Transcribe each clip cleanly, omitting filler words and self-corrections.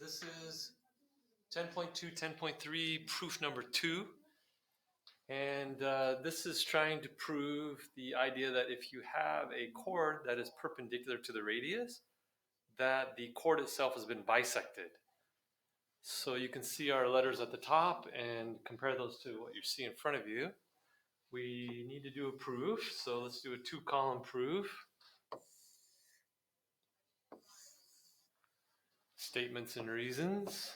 This is 10.2, 10.3, proof number 2. And this is trying to prove the idea that if you have a chord that is perpendicular to the radius, that the chord itself has been bisected. So you can see our letters at the top and compare those to what you see in front of you. We need to do a proof, so let's do a 2-column proof. Statements and reasons.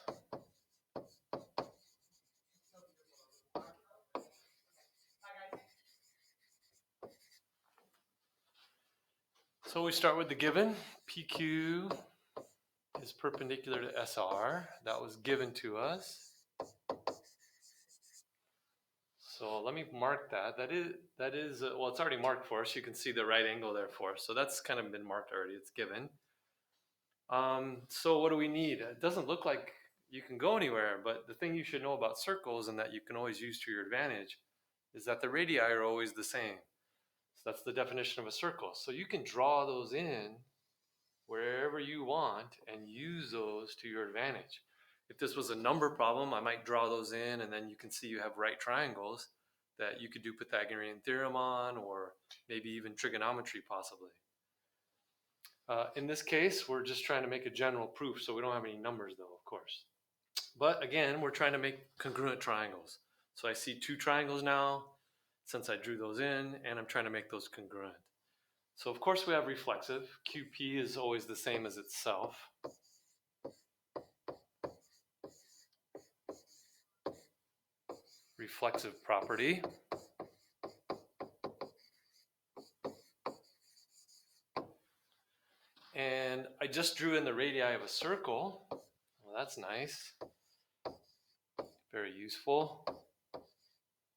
So we start with the given. PQ is perpendicular to SR. That was given to us. So let me mark that. That is well, it's already marked for us. You can see the right angle there for us. So that's kind of been marked already. It's given. So what do we need? It doesn't look like you can go anywhere, but the thing you should know about circles and that you can always use to your advantage is that the radii are always the same. So that's the definition of a circle. So you can draw those in wherever you want and use those to your advantage. If this was a number problem, I might draw those in, and then you can see you have right triangles that you could do Pythagorean theorem on, or maybe even trigonometry possibly. In this case, we're just trying to make a general proof, so we don't have any numbers though, of course. But again, we're trying to make congruent triangles. So I see 2 triangles now, since I drew those in, and I'm trying to make those congruent. So of course we have reflexive. QP is always the same as itself. Reflexive property. And I just drew in the radii of a circle. Well, that's nice. Very useful.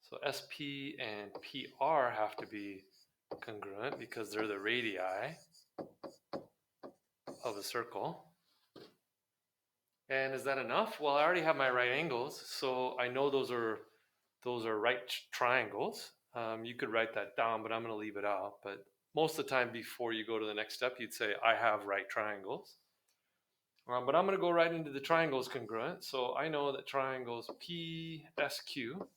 So SP and PR have to be congruent because they're the radii of a circle. And is that enough? Well, I already have my right angles, so I know those are right triangles. You could write that down, but I'm going to leave it out. But most of the time before you go to the next step, you'd say, I have right triangles. But I'm going to go right into the triangles congruent. So I know that triangles PSQ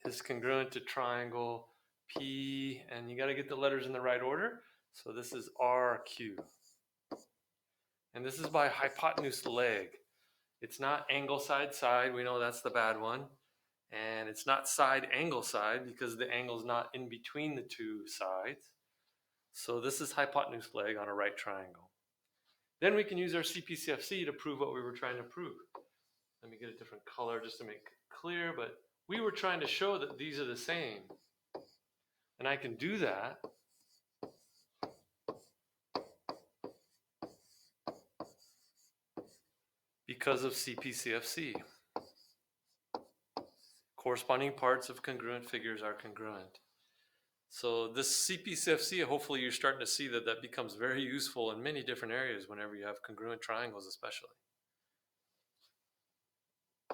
is congruent to triangle P, and you got to get the letters in the right order. So this is RQ. And this is by hypotenuse leg. It's not angle side side. We know that's the bad one. And it's not side angle side because the angle is not in between the 2 sides. So this is hypotenuse leg on a right triangle. Then we can use our CPCFC to prove what we were trying to prove. Let me get a different color just to make it clear, but we were trying to show that these are the same. And I can do that because of CPCFC. Corresponding parts of congruent figures are congruent. So this CPCFC, hopefully you're starting to see that becomes very useful in many different areas whenever you have congruent triangles especially.